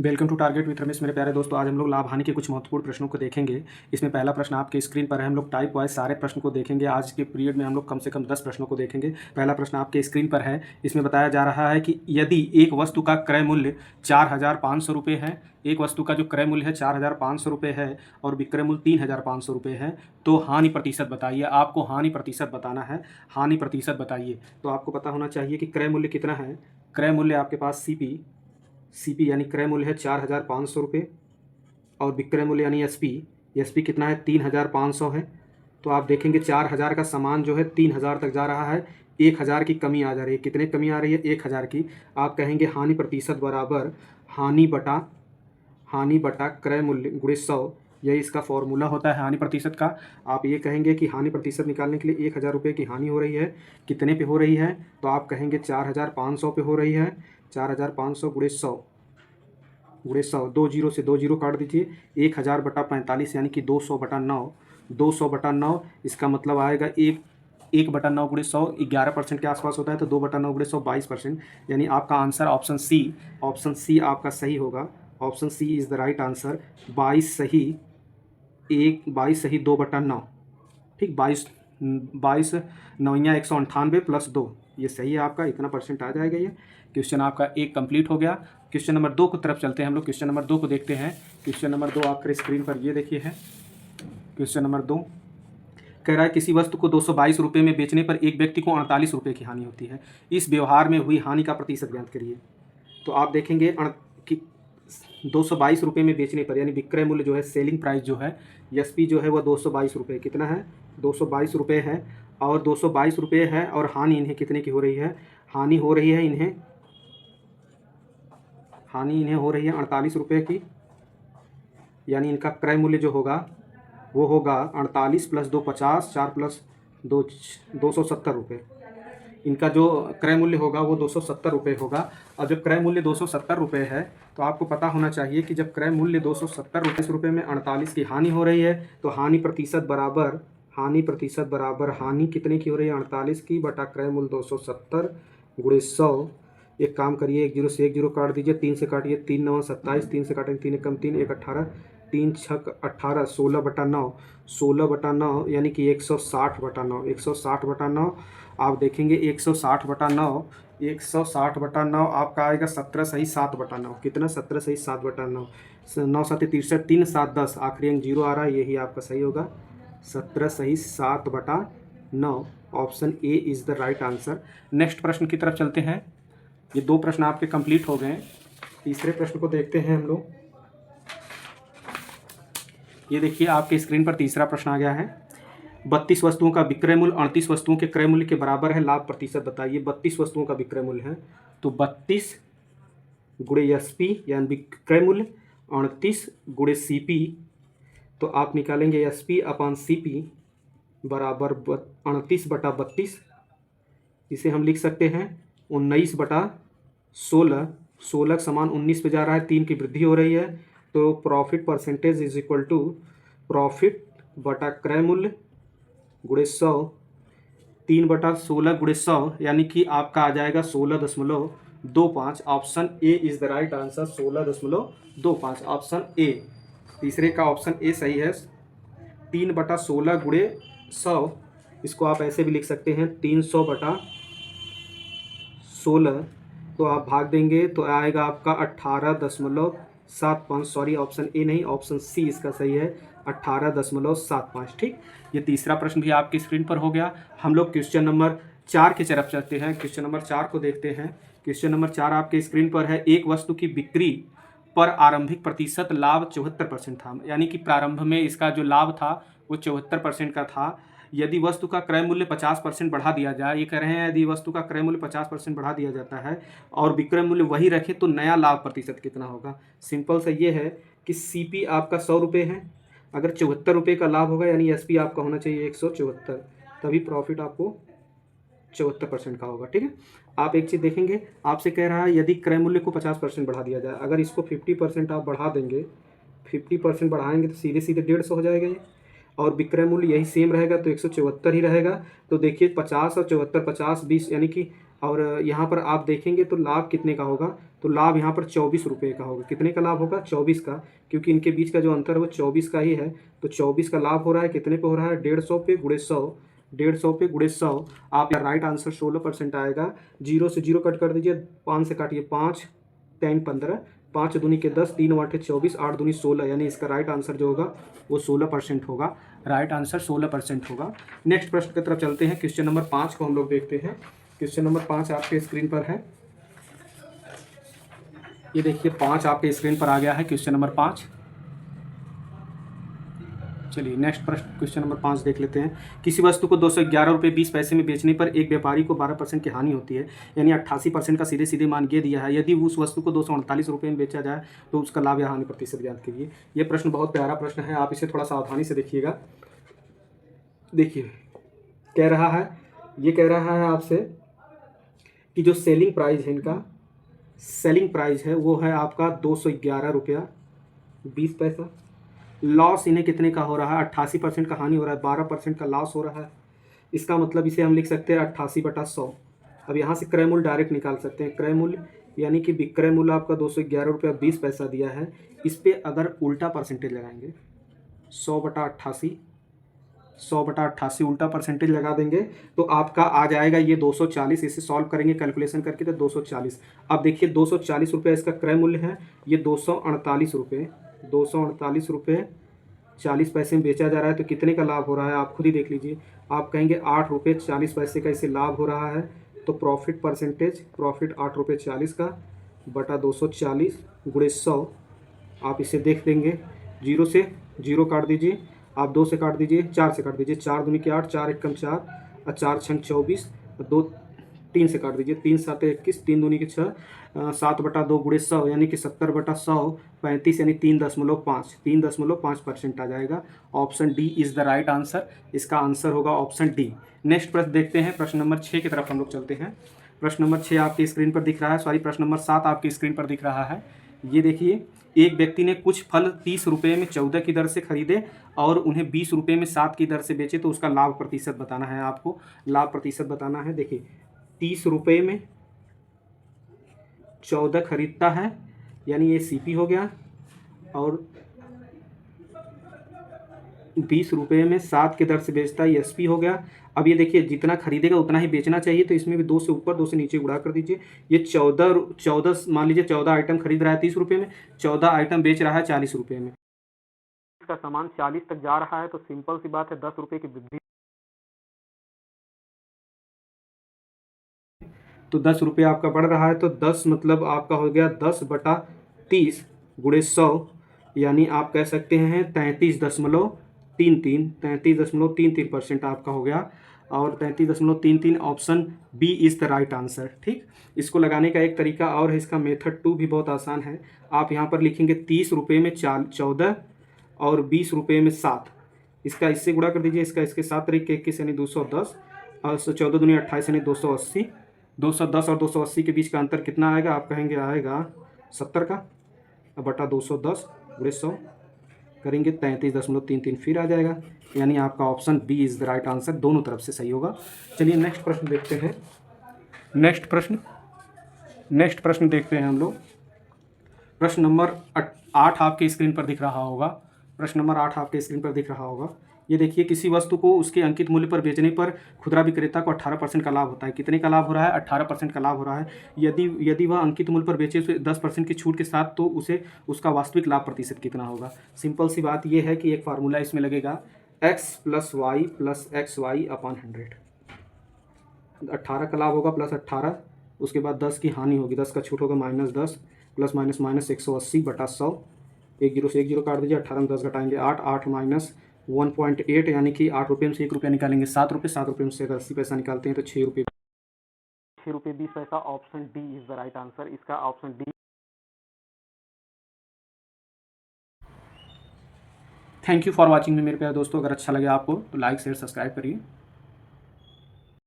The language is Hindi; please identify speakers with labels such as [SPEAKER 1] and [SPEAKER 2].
[SPEAKER 1] Welcome to target with Ramesh. मेरे प्यारे दोस्तों, आज हम लोग लाभ हानि के कुछ महत्वपूर्ण प्रश्नों को देखेंगे। इसमें पहला प्रश्न आपके स्क्रीन पर है। हम लोग टाइप वाइज सारे प्रश्न को देखेंगे। आज के पीरियड में हम लोग कम से कम 10 प्रश्नों को देखेंगे। पहला प्रश्न आपके स्क्रीन पर है। इसमें बताया जा रहा है कि यदि एक वस्तु का क्रय मूल्य 4,500 रुपये है, एक वस्तु का जो क्रय मूल्य है 4,500 रुपये है और विक्रय मूल्य 3,500 रुपये है, तो हानि प्रतिशत बताइए। आपको हानि प्रतिशत बताना है। हानि प्रतिशत बताइए। तो आपको पता होना चाहिए कि क्रय मूल्य कितना है। क्रय मूल्य आपके पास सीपी यानी क्रय मूल्य है 4,500 रुपये और विक्रय मूल्य यानी एसपी कितना है 3,500 है। तो आप देखेंगे 4,000 का सामान जो है 3,000 तक जा रहा है, 1,000 की कमी आ जा रही है। कितने कमी आ रही है? 1,000 की। आप कहेंगे हानि प्रतिशत बराबर हानि बटा क्रय मूल्य गुणे 100। यही इसका फॉर्मूला होता है हानि प्रतिशत का। आप ये कहेंगे कि हानि प्रतिशत निकालने के लिए 1,000 रुपये की हानि हो रही है, कितने पे हो रही है? तो आप कहेंगे 4,500 पे हो रही है। 4,500 गुणे 100 दो जीरो से 2 जीरो काट दीजिए। 1,000 बटा 45 यानी कि 200 बटा 9। 200 बटा 9 इसका मतलब आएगा 1 बटा 9 गुणे 100 11% के आसपास होता है, तो 2 बटा 9 गुणे 100 22%। यानी आपका आंसर ऑप्शन सी आपका सही होगा। Option C is the right answer. 22 सही 2 बटा 9। ठीक, 22 नौइयाँ 198 प्लस 2, ये सही है आपका। इतना परसेंट आ जाएगा। ये क्वेश्चन आपका एक कंप्लीट हो गया। क्वेश्चन नंबर 2 की तरफ चलते हैं हम लोग। क्वेश्चन नंबर 2 को देखते हैं। क्वेश्चन नंबर 2 आपके स्क्रीन पर ये देखिए है। क्वेश्चन नंबर 2 कह रहा है किसी वस्तु को 222 रुपये में बेचने पर एक व्यक्ति को 48 रुपये की हानि होती है। इस व्यवहार में हुई हानि का प्रतिशत ज्ञात करिए। तो आप देखेंगे कि 222 रुपये में बेचने पर यानी विक्रय मूल्य जो है, सेलिंग प्राइस जो है, एसपी जो है वह 222 रुपये कितना है? 222 रुपये है। और 222 रुपये है और हानि इन्हें कितने की हो रही है? हानि हो रही है इन्हें 48 रुपये की। यानी इनका क्रय मूल्य जो होगा वो होगा 48 प्लस 2 50, 4 प्लस 2 270 रुपये। इनका जो क्रय मूल्य होगा वो 270 रुपये होगा। और जब क्रय मूल्य 270 रुपये है तो आपको पता होना चाहिए कि जब क्रय मूल्य 270 रुपये में 48 की हानि हो रही है, तो हानि प्रतिशत बराबर हानि कितने की हो रही है? 48 की बटा क्रय मूल्य 270 गुणे 100। एक काम करिए, 1 जीरो से 1 जीरो काट दीजिए, 3 से काटिए, 3 9 27, 3 से काटेंगे 3 एकम 3, 1 18, 3 छक 18, 16 बटा 9। 16 बटा 9 यानी कि 160 बटा 9। 160 बटा 9 आप देखेंगे 160 बटा 9, 160 बटा 9 आपका आएगा 17 सही 7 बटा 9। कितना? 17 सही 7 बटा 9। 9 7 63, 3 7 10, आखिरी अंक जीरो आ रहा है, यही आपका सही होगा। 17 सही 7 बटा 9। Option A is the right answer. Next प्रश्न की तरफ चलते हैं। ये 2 प्रश्न आपके कंप्लीट हो गए। तीसरे प्रश्न को देखते हैं हम लोग। ये देखिए आपके स्क्रीन पर तीसरा प्रश्न आ गया है। 32 वस्तुओं का विक्रय मूल्य 38 वस्तुओं के क्रय मूल्य के बराबर है, लाभ प्रतिशत बताइए। 32 वस्तुओं का विक्रय मूल्य है, तो 32 गुणे एसपी यानी विक्रय मूल्य 38 गुणे सीपी। तो आप निकालेंगे एसपी अपान सीपी बराबर 38 बटा 32। इसे हम लिख सकते हैं 19 बटा 16। 16 समान 19 पे जा रहा है, 3 की वृद्धि हो रही है। तो profit percentage is equal to profit बटा क्रय मूल्य गुणे 100। 3 बटा 16 गुणे 100 यानी कि आपका आ जाएगा 16.25। Option A is the right answer. 16.25 option A. तीसरे का ऑप्शन ए सही है। 3 बटा 16 गुणे 100, इसको आप ऐसे भी लिख सकते हैं 300 बटा 16। तो आप भाग देंगे तो आएगा आपका 18.75। सॉरी, ऑप्शन ए नहीं, ऑप्शन सी इसका सही है, 18.75। ठीक, ये तीसरा प्रश्न भी आपकी स्क्रीन पर हो गया। हम लोग क्वेश्चन नंबर 4 की तरफ चलते हैं। क्वेश्चन नंबर 4 को देखते हैं। क्वेश्चन नंबर 4 आपके स्क्रीन पर है। एक वस्तु की बिक्री पर आरंभिक प्रतिशत लाभ 74% था। यानी कि प्रारंभ में इसका जो लाभ था वो 74% का था। यदि वस्तु का क्रय मूल्य 50% बढ़ा दिया जाए, ये कह रहे हैं यदि वस्तु का क्रय मूल्य 50% बढ़ा दिया जाता है और विक्रय मूल्य वही रखे तो नया लाभ प्रतिशत कितना होगा? सिंपल सा ये है कि सीपी आपका 100 रुपये है, अगर 74 रुपये का लाभ होगा यानी एसपी आपका होना चाहिए 174, तभी प्रॉफिट आपको 74% का होगा। ठीक है, आप एक चीज़ देखेंगे, आपसे कह रहा है यदि क्रय मूल्य को 50% बढ़ा दिया जाए, अगर इसको 50% आप बढ़ा देंगे, 50% बढ़ाएंगे तो सीधे सीधे 150 हो जाएगा ये, और विक्रय मूल्य यही सेम रहेगा तो 174 ही रहेगा। तो देखिए 50 और 74, 50 20 यानी कि और यहाँ पर आप देखेंगे तो लाभ कितने का होगा, तो लाभ यहाँ पर 24 रुपये का होगा। कितने का लाभ होगा? 24 का, क्योंकि इनके बीच का जो अंतर है वो 24 का ही है। तो 24 का लाभ हो रहा है, कितने पे हो रहा है? 150 पे गुणे 100, 150 पे गुणे 100। आप राइट आंसर 16% आएगा। 0 से 0 कट कर दीजिए, 5 से काटिए, 5 10 15, 5 दूनी के 10, 3 8 24, 8 दूनी 16, यानी इसका राइट आंसर जो होगा वो 16% होगा। राइट आंसर 16% होगा। नेक्स्ट प्रश्न की तरफ चलते हैं। क्वेश्चन नंबर 5 को हम लोग देखते हैं। क्वेश्चन नंबर 5 आपके स्क्रीन पर है। ये देखिए 5 आपके स्क्रीन पर आ गया है, क्वेश्चन नंबर 5। चलिए नेक्स्ट प्रश्न क्वेश्चन नंबर 5 देख लेते हैं। किसी वस्तु को 211 रुपये 20 पैसे में बेचने पर एक व्यापारी को 12% की हानि होती है, यानी 88% का सीधे सीधे मान ये दिया है। यदि उस वस्तु को 248 रुपये में बेचा जाए तो उसका लाभ या हानि प्रतिशत ज्ञात कीजिए। ये प्रश्न बहुत प्यारा प्रश्न है, आप इसे थोड़ा सावधानी से देखिएगा। देखिए कह रहा है, ये कह रहा है आपसे कि जो सेलिंग प्राइस है, इनका सेलिंग प्राइस है वो है आपका 211 रुपया 20 पैसा। लॉस इन्हें कितने का हो रहा है? 88% का हानि हो रहा है, 12% का लॉस हो रहा है। इसका मतलब इसे हम लिख सकते हैं 88/100। अब यहाँ से क्रय मूल्य डायरेक्ट निकाल सकते हैं। क्रय मूल्य यानी कि विक्रय मूल्य आपका 211 रुपया 20 पैसा दिया है, इस पर अगर उल्टा परसेंटेज लगाएंगे 100/88, 100/88 उल्टा परसेंटेज लगा देंगे तो आपका आ जाएगा ये 240। इसे सॉल्व करेंगे कैलकुलेशन करके तो 240। अब देखिए 240 रुपये इसका क्रय मूल्य है, ये 248 रुपये, 248 रुपये 40 पैसे में बेचा जा रहा है। तो कितने का लाभ हो रहा है आप खुद ही देख लीजिए। आप कहेंगे 8 रुपये 40 पैसे का इसे लाभ हो रहा है। तो प्रॉफिट परसेंटेज, प्रॉफिट 8 रुपये 40 का बटा 240 गुणे 100। आप इसे देख देंगे, 0 से 0 काट दीजिए, आप 2 से काट दीजिए, 4 से काट दीजिए, 4 दूनी के 8, 4 एकम 4 और 4 छंग 24, 2 3 से काट दीजिए, 3 7 21, 3 दूनी के 6, 7/2 गुणे 100 यानी कि 70/100 35 यानी 3.5, 3.5% आ जाएगा। Option D is the right answer. इसका आंसर होगा ऑप्शन डी। नेक्स्ट प्रश्न देखते हैं। प्रश्न नंबर 6 की तरफ हम लोग चलते हैं। प्रश्न नंबर 6 आपकी स्क्रीन पर दिख रहा है, सॉरी प्रश्न नंबर 7 आपकी स्क्रीन पर दिख रहा है। ये देखिए, एक व्यक्ति ने कुछ फल 30 रुपये में 14 की दर से खरीदे और उन्हें 20 रुपये में 7 की दर से बेचे, तो उसका लाभ प्रतिशत बताना है आपको। लाभ प्रतिशत बताना है। देखिए 30 रुपये में 14 खरीदता है, यानी ये सीपी हो गया, और 20 रुपये में 7 की दर से बेचता है, एसपी हो गया। अब ये देखिए जितना खरीदेगा उतना ही बेचना चाहिए, तो इसमें भी 2 से ऊपर 2 से नीचे गुणा कर दीजिए। ये 14 मान लीजिए 14 आइटम खरीद रहा है 30 रुपये में, 14 आइटम बेच रहा है 40 रुपये में। इसका सामान 40 तक जा रहा है, तो सिंपल सी बात है 10 रुपये की वृद्धि, तो 10 रुपये आपका बढ़ रहा है। तो 10 मतलब आपका हो गया 10/30 गुणे 100, यानी आप कह सकते हैं 33.33% आपका हो गया, और 33.33 option B is the right answer. ठीक, इसको लगाने का एक तरीका और है, इसका मेथड 2 भी बहुत आसान है। आप यहाँ पर लिखेंगे 30 रुपये में 14 और 20 रुपये में 7, इसका इससे गुणा कर दीजिए, इसका इसके 7 तरीके 21 यानी 210, और 14 दूनी 28 यानी 280। 210 और 280 के बीच का अंतर कितना आएगा? आप कहेंगे आएगा 70 का, बटा 210 गुणे 100 करेंगे 33.33 फिर आ जाएगा, यानी आपका option B is the right answer. दोनों तरफ से सही होगा। चलिए नेक्स्ट प्रश्न देखते हैं। नेक्स्ट प्रश्न देखते हैं हम लोग। प्रश्न नंबर 8 आपके स्क्रीन पर दिख रहा होगा। प्रश्न नंबर 8 आपके स्क्रीन पर दिख रहा होगा। ये देखिए, किसी वस्तु को उसके अंकित मूल्य पर बेचने पर खुदरा विक्रेता को 18% का लाभ होता है। कितने का लाभ हो रहा है? 18% का लाभ हो रहा है। यदि वह अंकित मूल्य पर बेचे तो 10% की छूट के साथ, तो उसे उसका वास्तविक लाभ प्रतिशत कितना होगा? सिंपल सी बात यह है कि एक फार्मूला इसमें लगेगा, x + y + xy/100। 18 का लाभ होगा प्लस 18, उसके बाद 10 की हानि होगी, 10 का छूट होगा -10, प्लस माइनस माइनस 180/100। 1 0 से 1 0 काट दीजिए, 18 में 10 घटाएंगे 8, 8 माइनस 1.8 यानी कि 8 रुपये में से 1 रुपया निकालेंगे 7 रुपये, 7 रुपये में से अगर 80 पैसा निकालते हैं तो 6 रुपये 20 पैसा। Option D is the right answer. इसका option D. Thank you for watching मेरे प्यारे दोस्तों। अगर अच्छा लगे आपको तो लाइक शेयर सब्सक्राइब करिए।